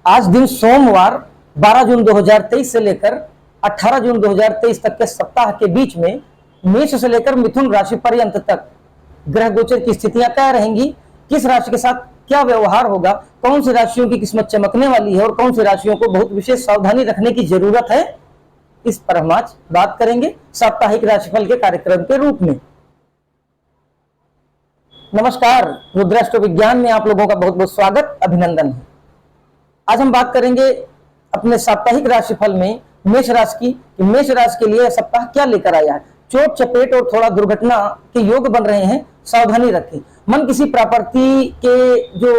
आज दिन सोमवार 12 जून 2023 से लेकर 18 जून 2023 तक के सप्ताह के बीच में मेष से लेकर मिथुन राशि पर्यंत तक ग्रह गोचर की स्थितियां क्या रहेंगी, किस राशि के साथ क्या व्यवहार होगा, कौन सी राशियों की किस्मत चमकने वाली है और कौन सी राशियों को बहुत विशेष सावधानी रखने की जरूरत है, इस पर हम आज बात करेंगे साप्ताहिक राशिफल के कार्यक्रम के रूप में। नमस्कार, रुद्राष्ट्र विज्ञान में आप लोगों का बहुत बहुत स्वागत, अभिनंदन है। आज हम बात करेंगे अपने साप्ताहिक राशिफल में मेष राशि की कि मेष राशि के लिए सप्ताह क्या लेकर आया है। चोट चपेट और थोड़ा दुर्घटना के योग बन रहे हैं, सावधानी रखें। मन किसी प्रॉपर्टी के जो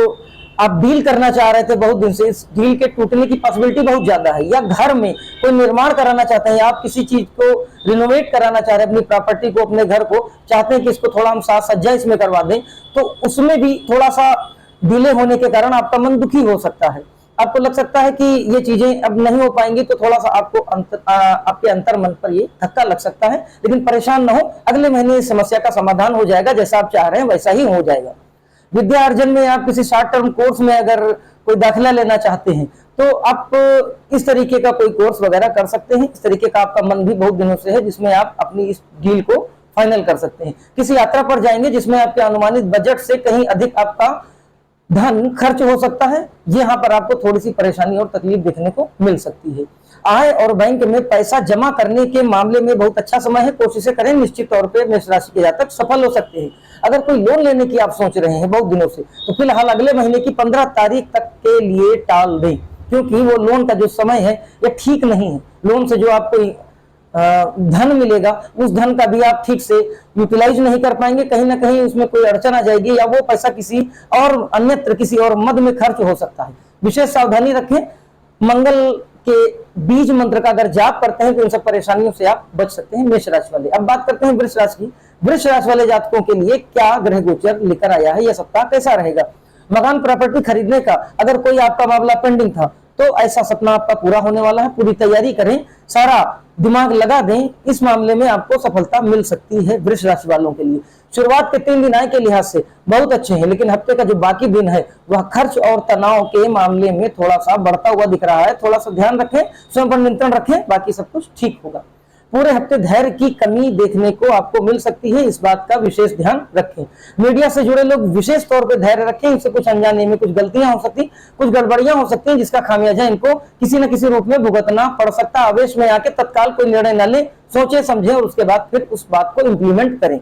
आप डील करना चाह रहे थे बहुत दिन से, इस डील के टूटने की पॉसिबिलिटी बहुत ज्यादा है, या घर में कोई निर्माण कराना चाहते हैं, या आप किसी चीज को रिनोवेट कराना चाह रहे हैं, अपनी प्रॉपर्टी को, अपने घर को चाहते हैं कि इसको थोड़ा हम साज सज्जा इसमें करवा दें, तो उसमें भी थोड़ा सा डिले होने के कारण आपका मन दुखी हो सकता है। आपको लग सकता है कि ये चीजें अब नहीं हो पाएंगी, तो थोड़ा सा आपको आपके अंतर मन पर ये धक्का लग सकता है, लेकिन परेशान न हो, अगले महीने इस समस्या का समाधान हो जाएगा। जैसा आप चाह रहे हैं वैसा ही हो जाएगा। विद्या अर्जन में आप किसी शॉर्ट टर्म कोर्स में अगर कोई दाखिला लेना चाहते हैं तो आप इस तरीके का कोई कोर्स वगैरह कर सकते हैं। इस तरीके का आपका मन भी बहुत दिनों से है, जिसमें आप अपनी इस डील को फाइनल कर सकते हैं। किसी यात्रा पर जाएंगे जिसमें आपके अनुमानित बजट से कहीं अधिक आपका धन खर्च हो सकता है, यहाँ पर आपको थोड़ी सी परेशानी और तकलीफ देखने को मिल सकती है। आय और बैंक में पैसा जमा करने के मामले में बहुत अच्छा समय है, कोशिशें करें, निश्चित तौर पे मेष राशि के जातक सफल हो सकते हैं। अगर कोई लोन लेने की आप सोच रहे हैं बहुत दिनों से, तो फिलहाल अगले महीने की 15 तारीख तक के लिए टाल दें, क्योंकि वो लोन का जो समय है ये ठीक नहीं है। लोन से जो आपको धन मिलेगा, उस धन का भी आप ठीक से यूटिलाइज नहीं कर पाएंगे, कहीं ना कहीं उसमें कोई अड़चन आ जाएगी, या वो पैसा किसी और अन्यत्र किसी और मद में खर्च हो सकता है। विशेष सावधानी रखें। मंगल के बीज मंत्र का अगर जाप करते हैं तो इन सब परेशानियों से आप बच सकते हैं मेष राशि वाले। अब बात करते हैं वृष राशि की। वृष राशि वाले जातकों के लिए क्या ग्रह गोचर लेकर आया है, यह सप्ताह कैसा रहेगा। मकान प्रॉपर्टी खरीदने का अगर कोई आपका मामला पेंडिंग था तो ऐसा सपना आपका पूरा होने वाला है। पूरी तैयारी करें, सारा दिमाग लगा दें, इस मामले में आपको सफलता मिल सकती है वृष राशि वालों के लिए। शुरुआत के 3 दिन आय के लिहाज से बहुत अच्छे हैं, लेकिन हफ्ते का जो बाकी दिन है वह खर्च और तनाव के मामले में थोड़ा सा बढ़ता हुआ दिख रहा है। थोड़ा सा ध्यान रखें, स्वयं पर नियंत्रण रखें, बाकी सब कुछ ठीक होगा। पूरे हफ्ते धैर्य की कमी देखने को आपको मिल सकती है, इस बात का विशेष ध्यान रखें। मीडिया से जुड़े लोग विशेष तौर पे धैर्य रखें, इनसे कुछ अनजाने में कुछ गलतियां हो सकती, कुछ गड़बड़ियां हो सकती हैं, जिसका खामियाजा इनको किसी न किसी रूप में भुगतना पड़ सकता है। आवेश में आके तत्काल कोई निर्णय न लें, सोचे समझें और उसके बाद फिर उस बात को इंप्लीमेंट करें।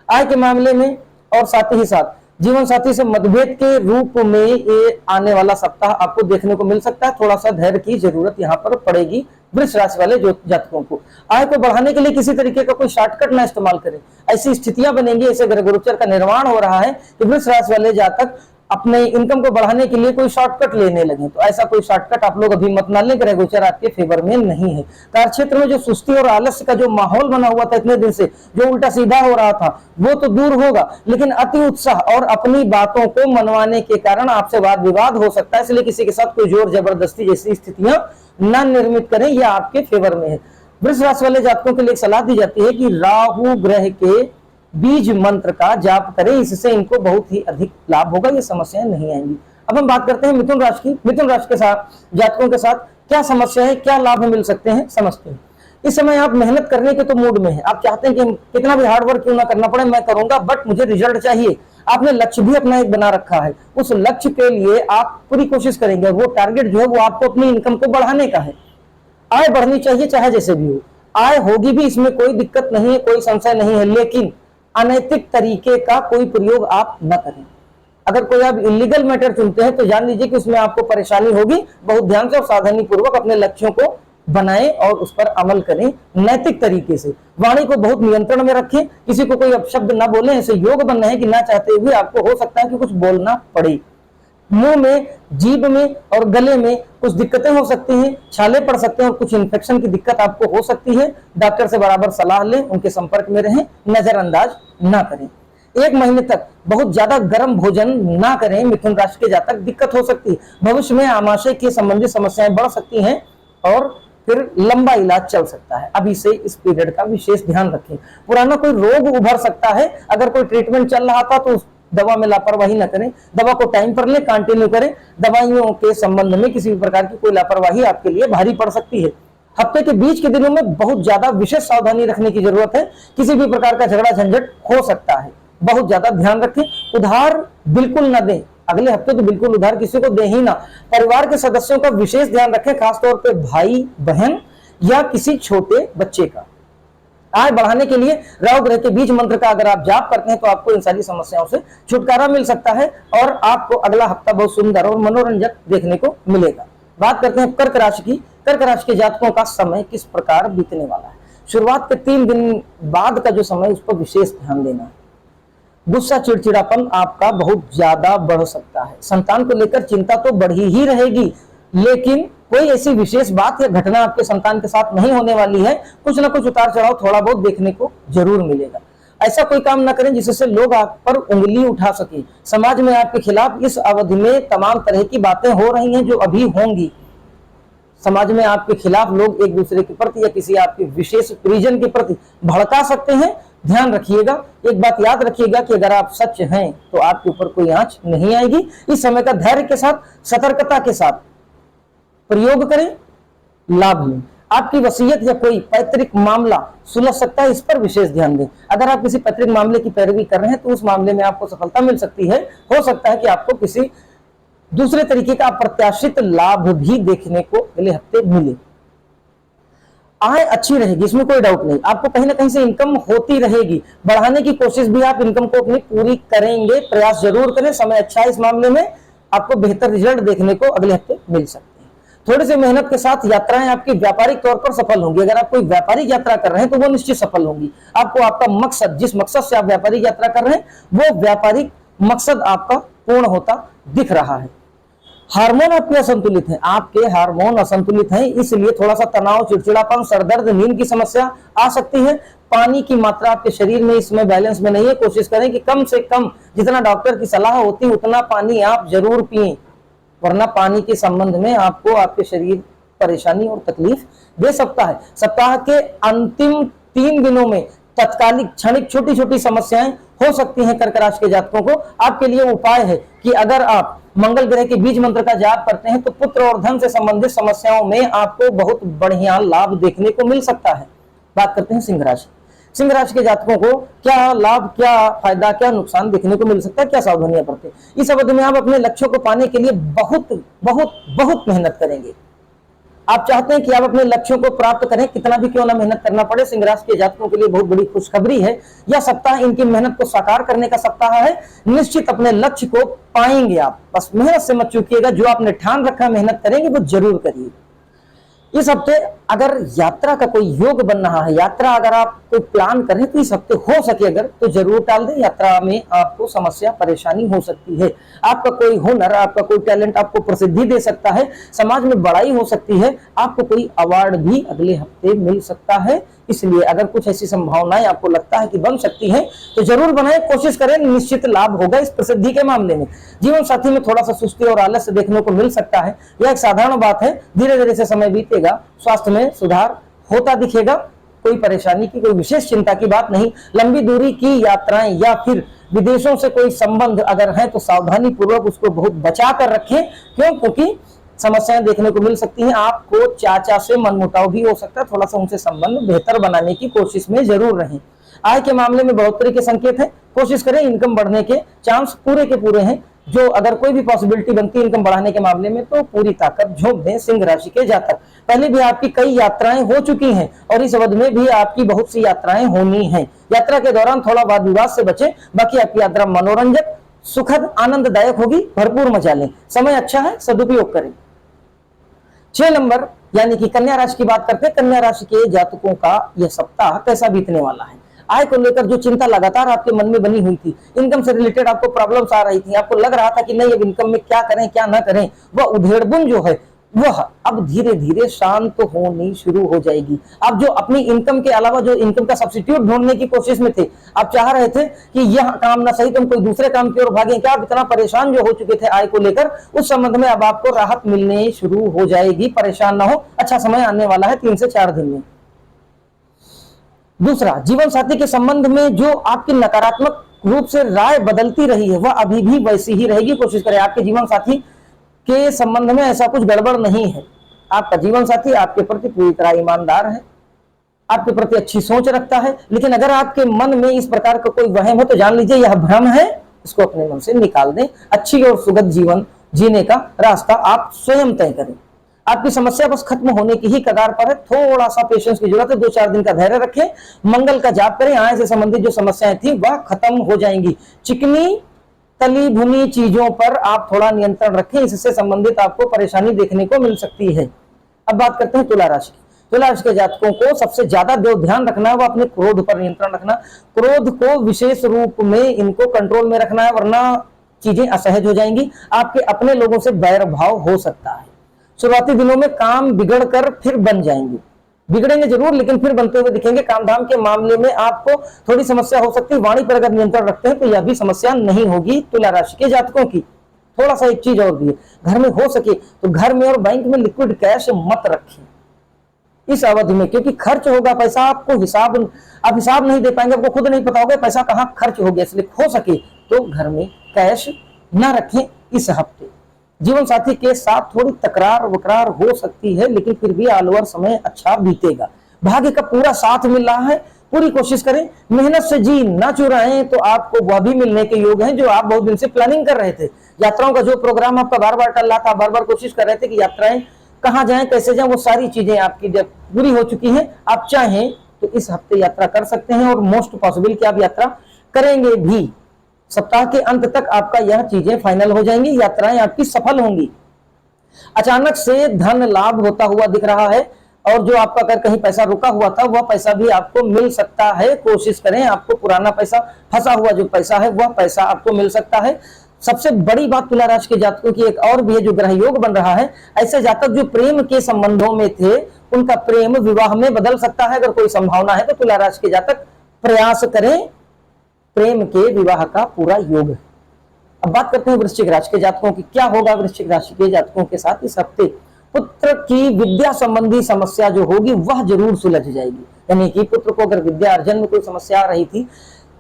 आय के मामले में और साथ ही साथ जीवन साथी से मतभेद के रूप में ये आने वाला सप्ताह आपको देखने को मिल सकता है। थोड़ा सा धैर्य की जरूरत यहाँ पर पड़ेगी वृष राशि वाले जातकों को। आय को बढ़ाने के लिए किसी तरीके का कोई शॉर्टकट ना इस्तेमाल करें, ऐसी स्थितियां बनेंगी, ऐसे ग्रह गोचर का निर्माण हो रहा है कि वृष राशि वाले जातक अपने इनकम को बढ़ाने के लिए कोई शॉर्टकट लेने लगे। तो ऐसा कोई शॉर्टकट आप लोग अभी मत ना लें, ग्रह गोचर आपके फेवर में नहीं है। कार्य क्षेत्र में जो सुस्ती और आलस्य का जो माहौल बना हुआ था इतने दिन से, जो उल्टा सीधा हो रहा था, वो तो दूर होगा, लेकिन अति उत्साह और अपनी बातों को मनवाने के कारण आपसे वाद विवाद हो सकता है। इसलिए किसी के साथ कोई जोर जबरदस्ती जैसी स्थितियां न निर्मित करें, यह आपके फेवर में है। वृष राशि वाले जातकों के लिए सलाह दी जाती है कि राहु ग्रह के बीज मंत्र का जाप करें, इससे इनको बहुत ही अधिक लाभ होगा, ये समस्याएं नहीं आएंगी। अब हम बात करते हैं मिथुन राशि की। मिथुन राशि के साथ जातकों के साथ क्या समस्या है, क्या लाभ मिल सकते हैं, समझते हैं। इस समय आप मेहनत करने के तो मूड में है, आप चाहते हैं कि कितना भी हार्ड वर्क क्यों ना करना पड़े, मैं करूंगा, बट मुझे रिजल्ट चाहिए। आपने लक्ष्य भी अपना एक बना रखा है, उस लक्ष्य के लिए आप पूरी कोशिश करेंगे। वो टारगेट जो है वो आपको अपनी इनकम को बढ़ाने का है। आय बढ़नी चाहिए चाहे जैसे भी हो, आय होगी भी, इसमें कोई दिक्कत नहीं है, कोई संशय नहीं है, लेकिन अनैतिक तरीके का कोई प्रयोग आप न करें। अगर कोई आप इलीगल मैटर चुनते हैं तो जान लीजिए कि उसमें आपको परेशानी होगी। बहुत ध्यान से और सावधानी पूर्वक अपने लक्ष्यों को बनाएं और उस पर अमल करें नैतिक तरीके से। वाणी को बहुत नियंत्रण में रखें, किसी को कोई अपशब्द न बोलें। ऐसे योग बन रहे हैं कि ना चाहते हुए आपको हो सकता है कि कुछ बोलना पड़े। मुंह में, जीभ में और गले में कुछ दिक्कतें हो सकती हैं, छाले पड़ सकते हैं और कुछ इन्फेक्शन की दिक्कत आपको हो सकती है। डॉक्टर से बराबर सलाह लें, उनके संपर्क में रहें, नजरअंदाज ना करें। 1 महीने तक बहुत ज्यादा गर्म भोजन ना करें, मिथुन राशि के जातक दिक्कत हो सकती है। भविष्य में आमाशय की संबंधित समस्याएं बढ़ सकती हैं और फिर लंबा इलाज चल सकता है। अभी से इस पीरियड का विशेष ध्यान रखें। पुराना कोई रोग उभर सकता है, अगर कोई ट्रीटमेंट चल रहा था तो दवा में लापरवाही न करें, दवा को टाइम पर लें, कंटिन्यू करें। दवाइयों के संबंध में किसी भी प्रकार की कोई लापरवाही आपके लिए भारी पड़ सकती है। हफ्ते के बीच के दिनों में बहुत ज्यादा विशेष सावधानी रखने की जरूरत है, किसी भी प्रकार का झगड़ा झंझट हो सकता है, बहुत ज्यादा ध्यान रखें। उधार बिल्कुल न दें, अगले हफ्ते तो बिल्कुल उधार किसी को दे ही ना। परिवार के सदस्यों का विशेष ध्यान रखें, खासतौर पे भाई बहन या किसी छोटे बच्चे का। आय बढ़ाने के लिए राहु ग्रह के बीज मंत्र का अगर आप जाप करते हैं तो आपको इन सारी समस्याओं से छुटकारा मिल सकता है और आपको अगला हफ्ता बहुत सुंदर और मनोरंजक देखने को मिलेगा। बात करते हैं कर्क राशि की। कर्क राशि के जातकों का समय किस प्रकार बीतने वाला है। शुरुआत के 3 दिन बाद का जो समय, उस पर विशेष ध्यान देना है। गुस्सा चिड़चिड़ापन आपका बहुत ज्यादा बढ़ सकता है। संतान को लेकर चिंता तो बढ़ी ही रहेगी, लेकिन कोई ऐसी विशेष बात या घटना आपके संतान के साथ नहीं होने वाली है। कुछ ना कुछ उतार चढ़ाव थोड़ा बहुत देखने को जरूर मिलेगा। ऐसा कोई काम ना करें जिससे लोग आप पर उंगली उठा सके। समाज में आपके खिलाफ इस अवधि में तमाम तरह की बातें हो रही हैं जो अभी होंगी। समाज में आपके खिलाफ लोग एक दूसरे के प्रति या किसी आपके विशेष परिजन के प्रति भड़का सकते हैं। ध्यान रखिएगा, एक बात याद रखिएगा कि अगर आप सच हैं तो आपके ऊपर कोई आंच नहीं आएगी। इस समय का धैर्य के साथ, सतर्कता के साथ प्रयोग करें, लाभ लें। आपकी वसीयत या कोई पैतृक मामला सुलझ सकता है, इस पर विशेष ध्यान दें। अगर आप किसी पैतृक मामले की पैरवी कर रहे हैं तो उस मामले में आपको सफलता मिल सकती है। हो सकता है कि आपको किसी दूसरे तरीके का अप्रत्याशित लाभ भी देखने को अगले हफ्ते मिले। आय अच्छी रहेगी, इसमें कोई डाउट नहीं। आपको कहीं ना कहीं से इनकम होती रहेगी, बढ़ाने की कोशिश भी आप इनकम को अपनी पूरी करेंगे, प्रयास जरूर करें। समय अच्छा है, इस मामले में आपको बेहतर रिजल्ट देखने को अगले हफ्ते मिल सकते हैं। थोड़ी सी मेहनत के साथ यात्राएं आपकी व्यापारिक तौर पर सफल होंगी। अगर आप कोई व्यापारिक यात्रा कर रहे हैं तो वो निश्चित सफल होंगी। आपको आपका मकसद, जिस मकसद से आप व्यापारिक यात्रा कर रहे हैं, वो व्यापारिक मकसद आपका पूर्ण होता दिख रहा है। हार्मोन आपके असंतुलित हैं, आपके हार्मोन असंतुलित हैं, इसलिए थोड़ा सा तनाव, चिड़चिड़ापन, सरदर्द, नींद की समस्या आ सकती है। पानी की मात्रा आपके शरीर में इसमें बैलेंस में नहीं है। कोशिश करें कि कम से कम जितना डॉक्टर की सलाह होती है उतना पानी आप जरूर पिएं, वरना पानी के संबंध में आपको आपके शरीर परेशानी और तकलीफ दे सकता है। सप्ताह के अंतिम 3 दिनों में तत्कालिक क्षणिक छोटी छोटी समस्याएं हो सकती हैं। कर्क राशि के जातकों को आपके लिए उपाय है कि अगर आप मंगल ग्रह के बीज मंत्र का जाप करते हैं तो पुत्र और धन से संबंधित समस्याओं में आपको बहुत बढ़िया लाभ देखने को मिल सकता है। बात करते हैं सिंह राशि। सिंह राशि के जातकों को क्या लाभ, क्या फायदा, क्या नुकसान देखने को मिल सकता है, क्या सावधानियां बरतें। इस अवधि में आप अपने लक्ष्यों को पाने के लिए बहुत बहुत बहुत मेहनत करेंगे। आप चाहते हैं कि आप अपने लक्ष्यों को प्राप्त करें, कितना भी क्यों ना मेहनत करना पड़े। सिंह राशि के जातकों के लिए बहुत बड़ी खुशखबरी है। यह सप्ताह इनकी मेहनत को साकार करने का सप्ताह है। निश्चित अपने लक्ष्य को पाएंगे आप, बस मेहनत से मत चूकिएगा। जो आपने ठान रखा मेहनत करेंगे वो जरूर करिए। इस हफ्ते अगर यात्रा का कोई योग बन रहा है, यात्रा अगर आप कोई प्लान करें तो इस हफ्ते हो सके अगर तो जरूर टाल दें। यात्रा में आपको समस्या, परेशानी हो सकती है। आपका कोई हुनर, आपका कोई टैलेंट आपको प्रसिद्धि दे सकता है, समाज में बड़ाई हो सकती है, आपको कोई अवार्ड भी अगले हफ्ते मिल सकता है। इसलिए अगर कुछ ऐसी संभावनाएं आपको लगता है कि बन सकती हैं तो जरूर बनाएं, कोशिश करें, निश्चित लाभ होगा इस प्रसिद्धि के मामले में। जीवन साथी में थोड़ा सा सुस्ती और आलस्य देखने को मिल सकता है, यह एक साधारण बात है। धीरे धीरे से समय बीतेगा, स्वास्थ्य में सुधार होता दिखेगा। कोई परेशानी की, कोई विशेष चिंता की बात नहीं। लंबी दूरी की यात्राएं या फिर विदेशों से कोई संबंध अगर है तो सावधानी पूर्वक उसको बहुत बचा कर रखें। क्यों? क्योंकि समस्याएं देखने को मिल सकती हैं। आपको चाचा से मनमुटाव भी हो सकता है, थोड़ा सा उनसे संबंध बेहतर बनाने की कोशिश में जरूर रहें। आय के मामले में बढ़ोतरी के संकेत है, कोशिश करें, इनकम बढ़ने के चांस पूरे के पूरे हैं। जो अगर कोई भी पॉसिबिलिटी बनती है इनकम बढ़ाने के मामले में तो पूरी ताकत झोंक दें सिंह राशि के जातक। पहले भी आपकी कई यात्राएं हो चुकी हैं और इस अवधि में भी आपकी बहुत सी यात्राएं होनी हैं। यात्रा के दौरान थोड़ा वाद विवाद से बचें, बाकी आपकी यात्रा मनोरंजक, सुखद, आनंददायक होगी। भरपूर मजा लें, समय अच्छा है, सदुपयोग करें। 6 नंबर यानी कि कन्या राशि की बात करते हैं। कन्या राशि के जातकों का यह सप्ताह कैसा बीतने वाला है। आय को लेकर जो चिंता लगातार आपके मन में बनी हुई थी, इनकम से रिलेटेड आपको प्रॉब्लम्स आ रही थी, आपको लग रहा था कि नहीं अब इनकम में क्या करें क्या ना करें, वह उधेड़बुन जो है वह अब धीरे धीरे शांत होनी शुरू हो जाएगी। आप जो अपनी इनकम के अलावा जो इनकम का सब्स्टिट्यूट ढूंढने की कोशिश में थे, आप चाह रहे थे कि यह काम ना सही तो हम कोई दूसरे काम की ओर भागें, क्या आप इतना परेशान जो हो चुके थे आय को लेकर, उस संबंध में अब आपको राहत मिलने शुरू हो जाएगी। परेशान ना हो, अच्छा समय आने वाला है 3 से 4 दिन में। दूसरा, जीवन साथी के संबंध में जो आपकी नकारात्मक रूप से राय बदलती रही है वह अभी भी वैसी ही रहेगी। कोशिश करें, आपके जीवन साथी के संबंध में ऐसा कुछ गड़बड़ नहीं है। आपका जीवन साथी आपके प्रति पूरी तरह ईमानदार है, आपके प्रति अच्छी सोच रखता है, लेकिन अगर आपके मन में इस प्रकार का कोई वहम हो तो जान लीजिए यह भ्रम है, इसको अपने मन से निकाल दें। अच्छी और सुगम जीवन जीने का रास्ता आप स्वयं तय करें। आपकी समस्या बस खत्म होने की ही कगार पर है, थोड़ा सा पेशेंस की जरूरत है, 2-4 दिन का धैर्य रखें, मंगल का जाप करें, आय से संबंधित जो समस्याएं थी वह खत्म हो जाएंगी। चिकनी तली भुनी चीजों पर आप थोड़ा नियंत्रण रखें, इससे संबंधित आपको परेशानी देखने को मिल सकती है। अब बात करते हैं तुला राशि की। तुला राशि के जातकों को सबसे ज्यादा जो ध्यान रखना है वो अपने क्रोध पर नियंत्रण रखना, क्रोध को विशेष रूप में इनको कंट्रोल में रखना है, वरना चीजें असहज हो जाएंगी। आपके अपने लोगों से बैर भाव हो सकता है। शुरुआती दिनों में काम बिगड़कर फिर बन जाएंगे, बिगड़ेंगे जरूर लेकिन फिर बनते हुए दिखेंगे। काम धाम के मामले में आपको थोड़ी समस्या हो सकती है, वाणी पर अगर नियंत्रण रखते हैं तो यह भी समस्या नहीं होगी तुला राशि के जातकों की। थोड़ा सा एक चीज और भी है, घर में हो सके तो घर में और बैंक में लिक्विड कैश मत रखें इस अवधि में, क्योंकि खर्च होगा पैसा, आपको आप हिसाब नहीं दे पाएंगे, आपको खुद नहीं पता होगा पैसा कहाँ खर्च हो गया। इसलिए हो सके तो घर में कैश ना रखें इस हफ्ते। जीवन साथी के साथ थोड़ी तकरार वकरार हो सकती है, लेकिन फिर भी ऑल ओवर समय अच्छा बीतेगा। भाग्य का पूरा साथ मिल रहा है, पूरी कोशिश करें, मेहनत से जी ना चुराएं तो आपको वह भी मिलने के योग हैं जो आप बहुत दिन से प्लानिंग कर रहे थे। यात्राओं का जो प्रोग्राम आपका बार बार टल रहा था, बार बार कोशिश कर रहे थे कि यात्राएं कहाँ जाएं कैसे जाएं, वो सारी चीजें आपकी जब पूरी हो चुकी हैं। आप चाहें तो इस हफ्ते यात्रा कर सकते हैं और मोस्ट पॉसिबल कि आप यात्रा करेंगे भी। सप्ताह के अंत तक आपका यह चीजें फाइनल हो जाएंगी, यात्राएं आपकी सफल होंगी। अचानक से धन लाभ होता हुआ दिख रहा है और जो आपका अगर कहीं पैसा रुका हुआ था वह पैसा भी आपको मिल सकता है। कोशिश करें, आपको पुराना पैसा, फंसा हुआ जो पैसा है वह पैसा आपको मिल सकता है। सबसे बड़ी बात तुला राशि के जातकों की एक और भी है, जो ग्रह योग बन रहा है, ऐसे जातक जो प्रेम के संबंधों में थे उनका प्रेम विवाह में बदल सकता है। अगर कोई संभावना है तो तुला राशि के जातक प्रयास करें, प्रेम के विवाह का पूरा योग है। अब बात करते हैं वृश्चिक राशि के जातकों की। क्या होगा वृश्चिक राशि के जातकों के साथ इस हफ्ते? पुत्र की विद्या संबंधी समस्या जो होगी वह जरूर सुलझ जाएगी। यानी कि पुत्र को अगर विद्या अर्जन में कोई समस्या आ रही थी,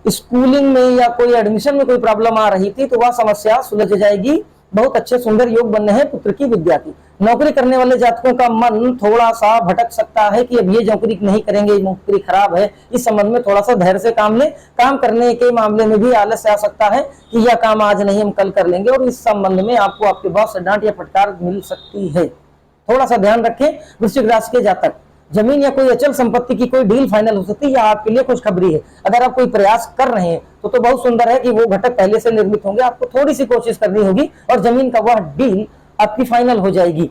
स्कूलिंग में या कोई एडमिशन में कोई प्रॉब्लम आ रही थी, तो वह समस्या सुलझ जाएगी। बहुत अच्छे सुंदर योग बनने हैं पुत्र की विद्या की। नौकरी करने वाले जातकों का मन थोड़ा सा भटक सकता है कि अब ये नौकरी नहीं करेंगे, नौकरी खराब है। इस संबंध में थोड़ा सा धैर्य से काम लें। काम करने के मामले में भी आलस्य आ सकता है कि यह काम आज नहीं हम कल कर लेंगे, और इस संबंध में आपको आपके बॉस से डांट या फटकार मिल सकती है। थोड़ा सा ध्यान रखें वृश्चिक राशि के जातक। जमीन या कोई अचल संपत्ति की कोई डील फाइनल हो सकती है, या आपके लिए खुशखबरी है। अगर आप कोई प्रयास कर रहे हैं तो बहुत सुंदर है कि वो घटक पहले से निर्मित होंगे। आपको थोड़ी सी कोशिश करनी होगी और जमीन का वह डील आपकी फाइनल हो जाएगी।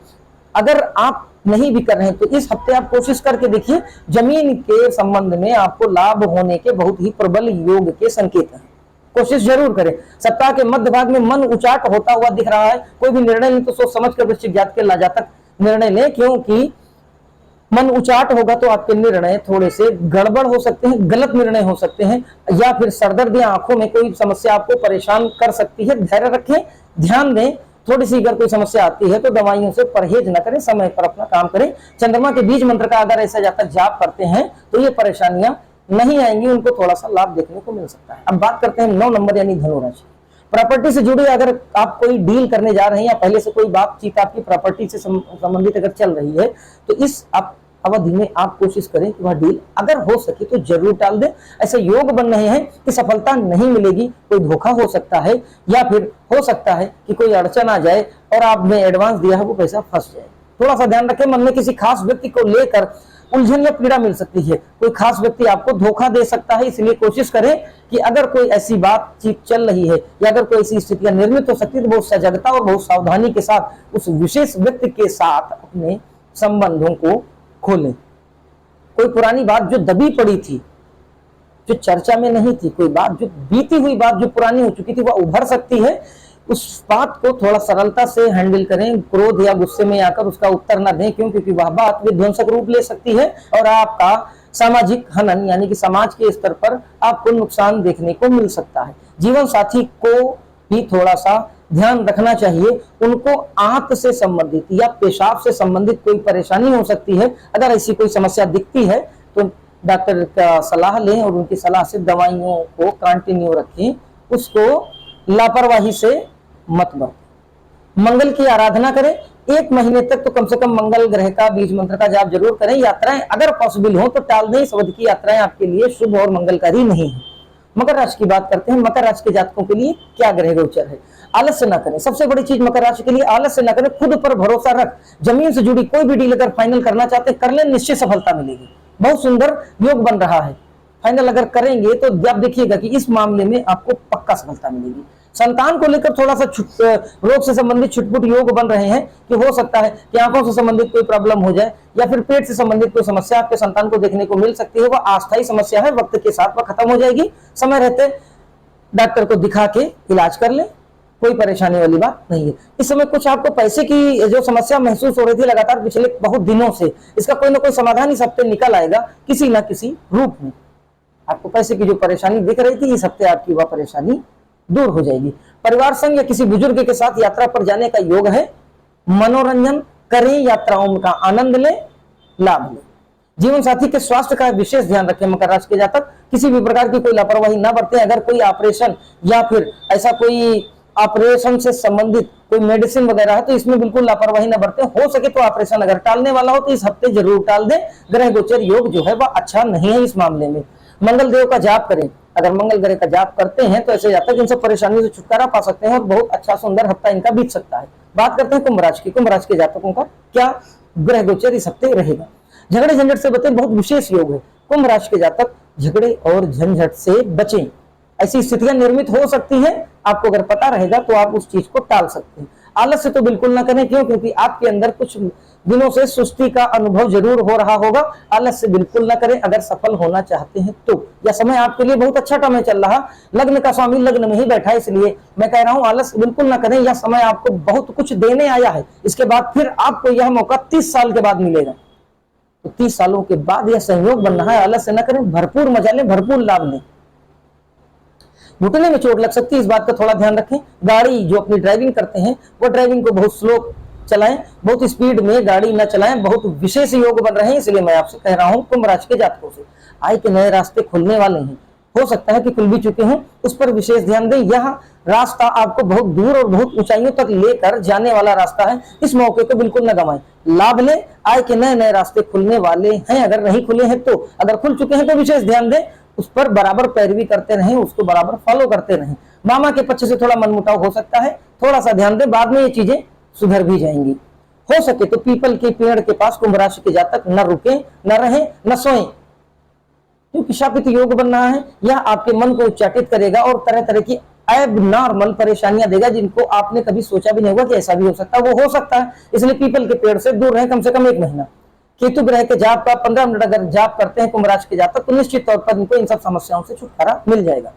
अगर आप नहीं भी कर रहे हैं तो इस हफ्ते आप कोशिश करके देखिए, जमीन के संबंध में आपको लाभ होने के बहुत ही प्रबल योग के संकेत हैं। कोशिश जरूर करें। सप्ताह के मध्य भाग में मन उचाट होता हुआ दिख रहा है। कोई भी निर्णय लें तो सोच समझ कर वृश्चिक जातक के लाजातक निर्णय लें, क्योंकि मन उचाट होगा तो आपके निर्णय थोड़े से गड़बड़ हो सकते हैं, गलत निर्णय हो सकते हैं, या फिर सरदर्द या आंखों में कोई समस्या आपको परेशान कर सकती है। धैर्य रखें, ध्यान दें। थोड़ी सी अगर कोई समस्या आती है तो दवाइयों से परहेज न करें, समय पर अपना काम करें। चंद्रमा के बीज मंत्र का अगर ऐसा जातक जाप करते हैं तो ये परेशानियां नहीं आएंगी, उनको थोड़ा सा लाभ देखने को मिल सकता है। अब बात करते हैं 9 नंबर यानी धनु राशि। प्रॉपर्टी से जुड़ी अगर आप कोई डील करने जा रहे हैं या पहले से कोई बातचीत आपकी प्रॉपर्टी से संबंधित अगर चल रही है तो इस अवधि में आप कोशिश करें कि वह डील अगर हो सके तो जरूर टाल दें। ऐसे योग बन रहे हैं कि सफलता नहीं मिलेगी, कोई धोखा हो सकता है, या फिर हो सकता है कि कोई अड़चन आ जाए और आपने एडवांस दिया है वो पैसा फंस जाए। थोड़ा सा ध्यान रखें, मन में किसी खास व्यक्ति को लेकर उलझन या पीड़ा मिल सकती है। कोई खास व्यक्ति आपको धोखा दे सकता है, इसलिए कोशिश करें कि अगर कोई ऐसी बातचीत चल रही है या अगर कोई ऐसी स्थितियां निर्मित हो सकती है तो बहुत सजगता और बहुत सावधानी के साथ उस विशेष व्यक्ति के साथ अपने संबंधों को खोलें। कोई पुरानी बात जो दबी पड़ी थी, जो चर्चा में नहीं थी, कोई बात जो बीती हुई बात जो पुरानी हो चुकी थी वह उभर सकती है। उस बात को थोड़ा सरलता से हैंडल करें, क्रोध या गुस्से में आकर उसका उत्तर ना दें, क्योंकि वह बात विध्वंसक रूप ले सकती है और आपका सामाजिक हनन यानी कि समाज के स्तर पर आपको नुकसान देखने को मिल सकता है। जीवन साथी को भी थोड़ा सा ध्यान रखना चाहिए, उनको आंत से संबंधित या पेशाब से संबंधित कोई परेशानी हो सकती है। अगर ऐसी कोई समस्या दिखती है तो डॉक्टर का सलाह लें और उनकी सलाह से दवाइयों को कंटिन्यू रखें, उसको लापरवाही से मत बरतें। मंगल की आराधना करें, 1 महीने तक तो कम से कम मंगल ग्रह का बीज मंत्र का जाप जरूर करें। यात्राएं अगर पॉसिबल हो तो टाल दें, इस अवधि की यात्राएं आपके लिए शुभ और मंगलकारी नहीं है। मकर राशि की बात करते हैं। मकर राशि के जातकों के लिए क्या ग्रह गोचर है? आलस्य ना करें, सबसे बड़ी चीज मकर राशि के लिए आलस्य ना करें, खुद पर भरोसा रख। जमीन से जुड़ी कोई भी डील अगर फाइनल करना चाहते हैं कर लें, निश्चित सफलता मिलेगी। बहुत सुंदर योग बन रहा है, फाइनल अगर करेंगे तो आप देखिएगा कि इस मामले में आपको पक्का सफलता मिलेगी। संतान को लेकर थोड़ा सा रोग से संबंधित छुटपुट योग बन रहे हैं कि हो सकता है कि आंखों से संबंधित कोई प्रॉब्लम हो जाए या फिर पेट से संबंधित कोई समस्या आपके संतान को देखने को मिल सकती है। वह अस्थायी समस्या है, वक्त के साथ वह खत्म हो जाएगी। समय रहते डॉक्टर को दिखा के इलाज कर ले, कोई परेशानी वाली बात नहीं है। इस समय कुछ आपको पैसे की जो समस्या महसूस हो रही थी लगातार पिछले बहुत दिनों से, इसका कोई ना कोई समाधान इस हफ्ते निकल आएगा किसी ना किसी रूप में। आपको पैसे की जो परेशानी दिख रही थी, इस हफ्ते आपकी वह परेशानी दूर हो जाएगी। परिवार संग या किसी बुजुर्ग के साथ यात्रा पर जाने का योग है। मनोरंजन करें, यात्राओं का आनंद लें, लाभ लें। जीवन साथी के स्वास्थ्य का विशेष ध्यान रखें। मकर राशि के जातक किसी भी प्रकार की कोई लापरवाही ना बरतें। अगर कोई ऑपरेशन या फिर ऐसा कोई ऑपरेशन से संबंधित कोई मेडिसिन वगैरह है तो इसमें बिल्कुल लापरवाही ना बरतें। हो सके तो ऑपरेशन अगर टालने वाला हो तो इस हफ्ते जरूर टाल दें। ग्रह गोचर योग जो है वह अच्छा नहीं है इस मामले में। मंगल देव का जाप करें। अगर मंगल ग्रह का जाप करते हैं तो ऐसे जातक इन सब परेशानियों से छुटकारा पा सकते हैं और बहुत अच्छा सुंदर हफ्ता इनका बीत सकता है। बात करते हैं कुंभ राशि की। कुंभ राशि के जातकों का क्या ग्रह गोचर इस हफ्ते रहेगा? झगड़े झंझट से बचें, बहुत विशेष योग है। कुंभ राशि के जातक झगड़े और झंझट से बचें। ऐसी स्थितियां निर्मित हो सकती हैं, आपको अगर पता रहेगा तो आप उस चीज को टाल सकते हैं। आलस्य तो बिल्कुल ना करें, क्यों? क्योंकि आपके अंदर कुछ दिनों से सुस्ती का अनुभव जरूर हो रहा होगा। आलस्य बिल्कुल ना करें अगर सफल होना चाहते हैं तो। यह समय आपके लिए बहुत अच्छा समय चल रहा, लग्न का स्वामी लग्न में ही बैठा है, इसलिए मैं कह रहा हूं आलस्य बिल्कुल ना करें। यह समय आपको बहुत कुछ देने आया है, इसके बाद फिर आपको यह मौका 30 साल के बाद मिलेगा। तो 30 सालों के बाद यह संयोग बन रहा है। आलस्य न करें, भरपूर मजा लें, भरपूर लाभ लें। घुटने में चोट लग सकती है, इस बात का थोड़ा ध्यान रखें। गाड़ी जो अपनी ड्राइविंग करते हैं वो ड्राइविंग को बहुत स्लो चलाएं, बहुत स्पीड में गाड़ी न चलाएं। बहुत विशेष योग बन रहे हैं, इसलिए मैं आपसे कह रहा हूं कुंभ राशि के जातकों से आय के नए रास्ते खुलने वाले हैं। हो सकता है कि खुल भी चुके हैं, उस पर विशेष ध्यान दें। यह रास्ता आपको बहुत दूर और बहुत ऊंचाइयों तक लेकर जाने वाला रास्ता है, इस मौके को बिल्कुल न गंवाएं, लाभ लें। आय के नए नए रास्ते खुलने वाले हैं, अगर नहीं खुले हैं तो, अगर खुल चुके हैं तो विशेष ध्यान दें, उस पर बराबर पैरवी करते रहें, उसको बराबर फॉलो करते रहें। मामा के पक्ष से थोड़ा मनमुटाव हो सकता है, थोड़ा सा ध्यान दें, बाद में ये चीजें सुधर भी जाएंगी। हो सके तो पीपल के पेड़ के पास कुंभ राशि के जातक न रुके, न रहें, न सोएं, क्योंकि शापित योग बन रहा है। यह आपके मन को उच्चाटित करेगा और तरह तरह की एबनॉर्मल परेशानियां देगा जिनको आपने कभी सोचा भी नहीं होगा कि ऐसा भी हो सकता है। वो हो सकता है, इसलिए पीपल के पेड़ से दूर रहें कम से कम 1 महीना। केतु ग्रह के जाप का 15 मिनट अगर जाप करते हैं कुंभ राशि के जातक तो निश्चित तौर पर इनको इन सब समस्याओं से छुटकारा मिल जाएगा।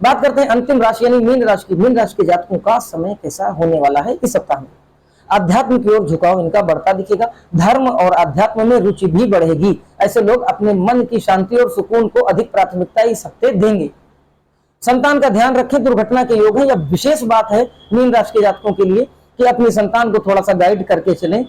बात करते हैं अंतिम राशि यानी मीन राशि की। मीन राशि के जातकों का समय कैसा होने वाला है इस सप्ताह में? आध्यात्म की ओर झुकाव इनका बढ़ता दिखेगा, धर्म और आध्यात्म में रुचि भी बढ़ेगी। ऐसे लोग अपने मन की शांति और सुकून को अधिक प्राथमिकता इस हफ्ते देंगे। संतान का ध्यान रखें, दुर्घटना के योग है। यह विशेष बात है मीन राशि के जातकों के लिए कि अपने संतान को थोड़ा सा गाइड करके चलें।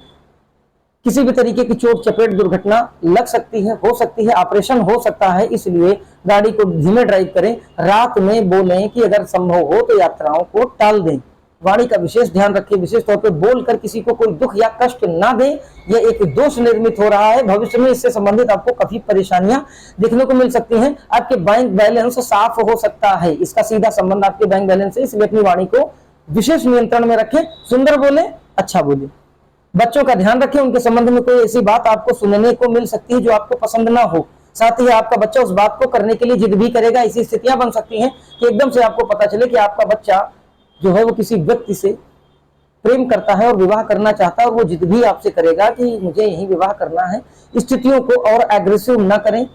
किसी भी तरीके की चोट चपेट दुर्घटना लग सकती है, हो सकती है, ऑपरेशन हो सकता है, इसलिए गाड़ी को धीमे ड्राइव करें। रात में बोलें कि अगर संभव हो तो यात्राओं को टाल दें। वाणी का विशेष ध्यान रखें, विशेष तौर पर बोलकर किसी को कोई दुख या कष्ट ना दें। यह एक दोष निर्मित हो रहा है, भविष्य में इससे संबंधित आपको काफी परेशानियां देखने को मिल सकती हैं। आपके बैंक बैलेंस साफ हो सकता है, इसका सीधा संबंध आपके बैंक बैलेंस से, इसलिए अपनी वाणी को विशेष नियंत्रण में रखें। सुंदर बोले, अच्छा बोले। बच्चों का ध्यान रखें, उनके संबंध में कोई ऐसी बात आपको सुनने को मिल सकती है जो आपको पसंद ना हो। साथ ही आपका बच्चा उस बात को करने के लिए जिद भी करेगा। ऐसी स्थितियां बन सकती हैं कि एकदम से आपको पता चले कि आपका बच्चा जो है वो किसी व्यक्ति से प्रेम करता है और विवाह करना चाहता है और वो जिद भी आपसे करेगा कि मुझे यही विवाह करना है। स्थितियों को और एग्रेसिव ना करें,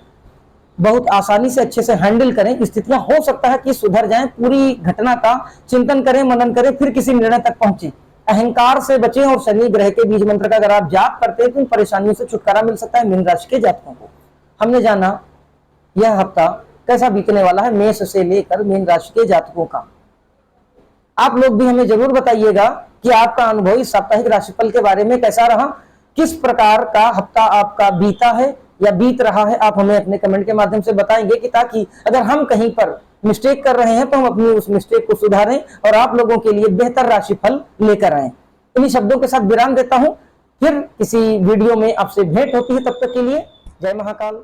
बहुत आसानी से अच्छे से हैंडल करें। स्थितियां हो सकता है कि सुधर जाएं, पूरी घटना का चिंतन करें, मनन करें, फिर किसी निर्णय तक पहुंचे। अहंकार से बचें और शनि ग्रह के बीज मंत्र का अगर आप जाप करते हैं तो इन परेशानियों से छुटकारा मिल सकता है मीन राशि के जातकों को। हमने जाना यह हफ्ता कैसा बीतने वाला है मेष से लेकर मीन राशि के जातकों का। आप लोग भी हमें जरूर बताइएगा कि आपका अनुभव इस साप्ताहिक राशिफल के बारे में कैसा रहा, किस प्रकार का हफ्ता आपका बीता है या बीत रहा है, आप हमें अपने कमेंट के माध्यम से बताएंगे कि ताकि अगर हम कहीं पर मिस्टेक कर रहे हैं तो हम अपनी उस मिस्टेक को सुधारें और आप लोगों के लिए बेहतर राशिफल लेकर आए। इन्हीं शब्दों के साथ विराम देता हूं, फिर किसी वीडियो में आपसे भेंट होती है, तब तक के लिए जय महाकाल।